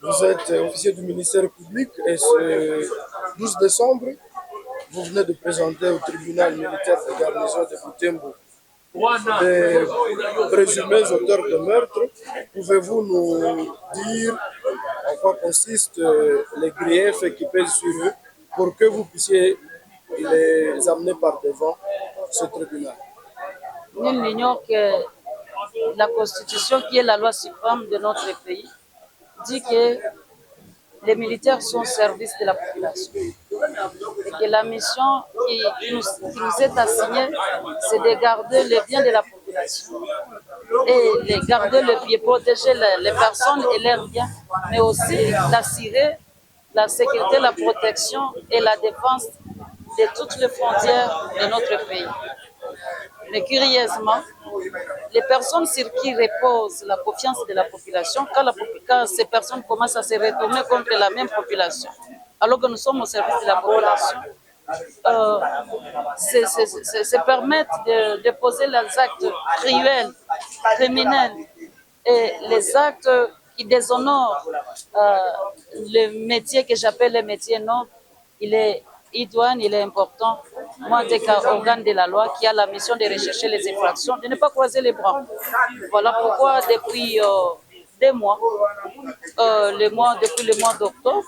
Vous êtes officier du ministère public et ce 12 décembre, vous venez de présenter au tribunal militaire de garnison de Butembo des présumés auteurs de meurtre. Pouvez-vous nous dire en quoi consistent les griefs qui pèsent sur eux pour que vous puissiez les amener par devant ce tribunal? Nul n'ignore que la Constitution, qui est la loi suprême de notre pays, dit que les militaires sont au service de la population. Et que la mission qui nous est assignée, c'est de garder le bien de la population. Et de garder le bien, protéger les personnes et leurs biens, mais aussi d'assurer la sécurité, la protection et la défense de toutes les frontières de notre pays. Mais curieusement, les personnes sur qui repose la confiance de la population, quand ces personnes commencent à se retourner contre la même population, alors que nous sommes au service de la population, se permettent de poser les actes cruels, criminels et les actes qui déshonorent le métier que j'appelle le métier noble. Il est idoine, il est important. Moi, en tant qu'organe de la loi qui a la mission de rechercher les infractions, de ne pas croiser les bras. Voilà pourquoi depuis des mois, depuis le mois d'octobre,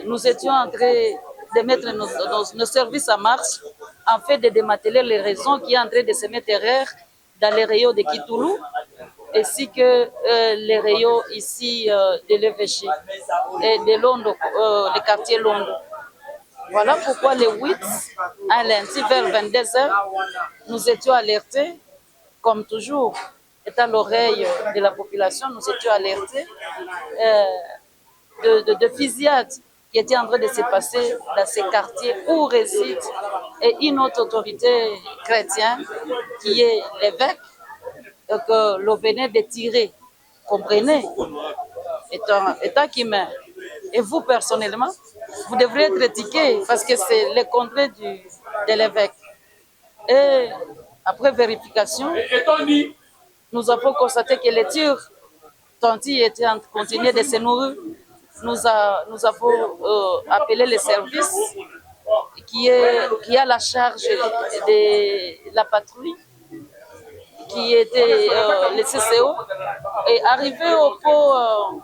nous étions en train de mettre nos services en marche en fait de démanteler les raisons qui sont en train de se mettre erreurs dans les rayons de Kitoulou, ainsi que les rayons ici de l'Évêché et de Londo, le quartier Londo. Voilà pourquoi le 8, un lundi vers 22h, nous étions alertés, comme toujours, étant l'oreille de la population, nous étions alertés de fusillades qui étaient en train de se passer dans ces quartiers où réside et une autre autorité chrétienne qui est l'évêque que l'on venait de tirer. Comprenez? Étant qui meurt. Et vous, personnellement, vous devrez être étiqueté parce que c'est le contraire de l'évêque. Et après vérification, nous avons constaté que les tirs Tanti était en train de continuer de se nourrir. Nous avons appelé les services qui a la charge de la patrouille, qui était le CCO, et arrivé au pont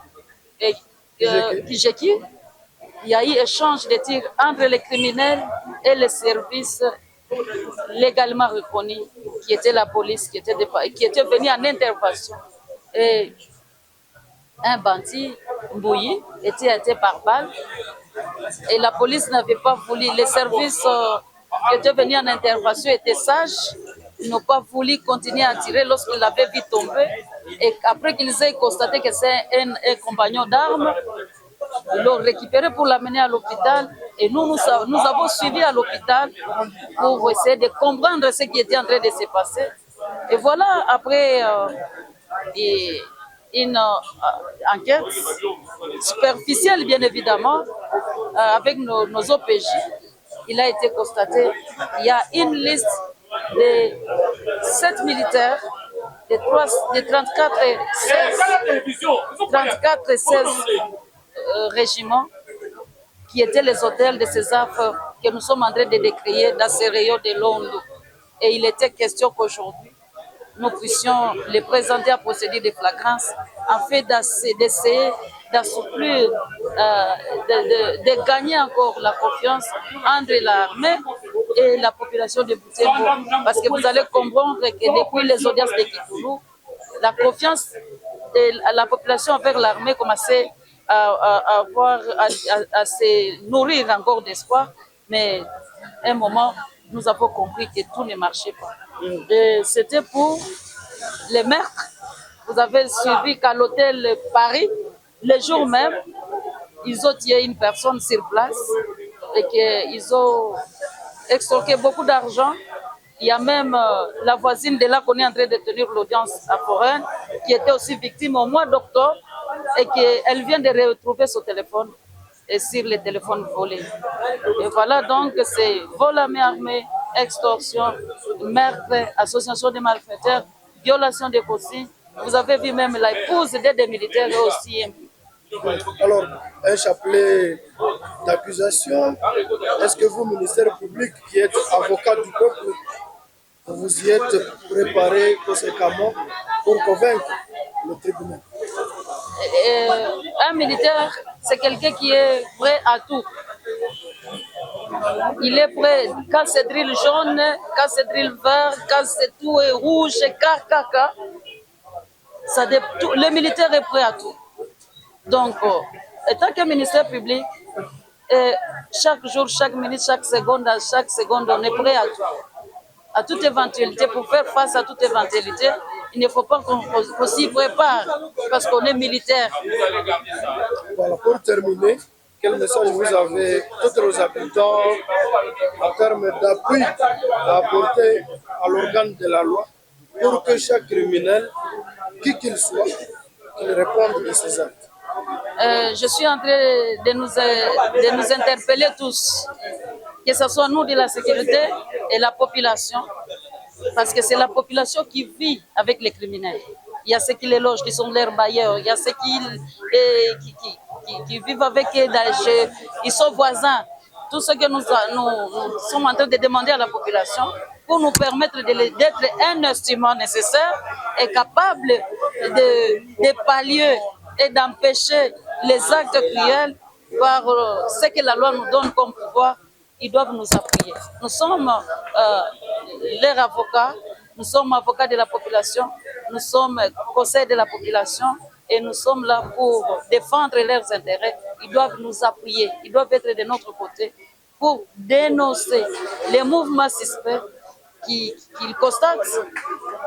Kijeki, il y a eu échange de tirs entre les criminels et les services légalement reconnus, qui était la police, qui était venue en intervention. Et un bandit, Mbouyi, était arrêté par balle et la police n'avait pas voulu. Les services qui étaient venus en intervention étaient sages. Ils n'ont pas voulu continuer à tirer lorsqu'ils l'avaient vu tomber. Et après qu'ils aient constaté que c'est un compagnon d'armes, ils l'ont récupéré pour l'amener à l'hôpital. Et nous avons suivi à l'hôpital pour essayer de comprendre ce qui était en train de se passer. Et voilà, après une enquête superficielle, bien évidemment, avec nos OPJ, il a été constaté qu'il y a une liste de 7 militaires de 34 et 16 régiments qui étaient les hôtels de ces affres que nous sommes en train de décrire dans ces rayons de Londo. Et il était question qu'aujourd'hui, nous puissions les présenter à procédure de flagrance afin d'essayer d'assouplir, de gagner encore la confiance entre l'armée et la population de Butembo. Parce que vous allez comprendre que depuis les audiences de Kitoulou, la confiance de la population envers l'armée commençait à se nourrir encore d'espoir. Mais à un moment, nous avons compris que tout ne marchait pas. C'était pour les meurtres. Vous avez suivi qu'à l'hôtel Paris, le jour même, ils ont tué une personne sur place et qu'ils ont extorqué beaucoup d'argent. Il y a même la voisine de là qu'on est en train de tenir l'audience à Foraine, qui était aussi victime au mois d'octobre et qu'elle vient de retrouver son téléphone et sur les téléphones volés. Et voilà donc, c'est vol à main armée, extorsion, meurtre, association de malfaiteurs, violation des consignes. Vous avez vu même l'épouse des militaires aussi. Alors, un chapelet d'accusation, est-ce que vous, ministère public, qui êtes avocat du peuple, vous y êtes préparé conséquemment pour convaincre le tribunal? Un militaire, c'est quelqu'un qui est prêt à tout. Il est prêt quand c'est drill jaune, quand c'est drill vert, quand c'est tout est rouge, car. Le militaire est prêt à tout. Donc, étant que ministère public, chaque jour, chaque minute, chaque seconde, on est prêt à tout. À toute éventualité, pour faire face à toute éventualité, il ne faut pas qu'on s'y prépare parce qu'on est militaire. Voilà, pour terminer, quel message vous avez tous aux habitants en termes d'appui à apporter à l'organe de la loi pour que chaque criminel, qui qu'il soit, qu'il réponde de ses actes? Je suis en train de nous interpeller tous, que ce soit nous de la sécurité et la population, parce que c'est la population qui vit avec les criminels. Il y a ceux qui les logent, qui sont leurs bailleurs, il y a ceux qui vivent avec eux, ils sont voisins. Tout ce que nous sommes en train de demander à la population pour nous permettre d'être un instrument nécessaire et capable de pallier et d'empêcher les actes cruels par ce que la loi nous donne comme pouvoir. Ils doivent nous appuyer. Nous sommes leurs avocats, nous sommes avocats de la population, nous sommes conseils de la population et nous sommes là pour défendre leurs intérêts. Ils doivent nous appuyer, ils doivent être de notre côté pour dénoncer les mouvements suspects qu'ils constatent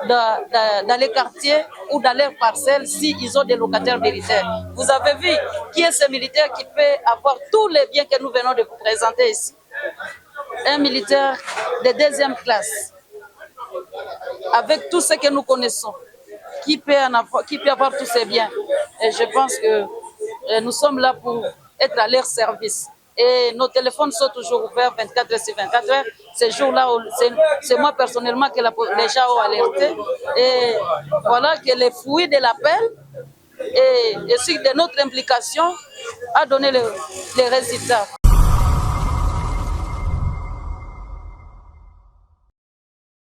dans les quartiers ou dans leurs parcelles s'ils ont des locataires militaires. Vous avez vu qui est ce militaire qui peut avoir tous les biens que nous venons de vous présenter ici. Un militaire de deuxième classe, avec tout ce que nous connaissons, qui peut avoir tous ces biens. Et je pense que nous sommes là pour être à leur service. Et nos téléphones sont toujours ouverts 24 heures sur 24 heures. Ces jours-là, c'est moi personnellement que les gens ont alerté. Et voilà que les fruits de l'appel et aussi de notre implication a donné les résultats.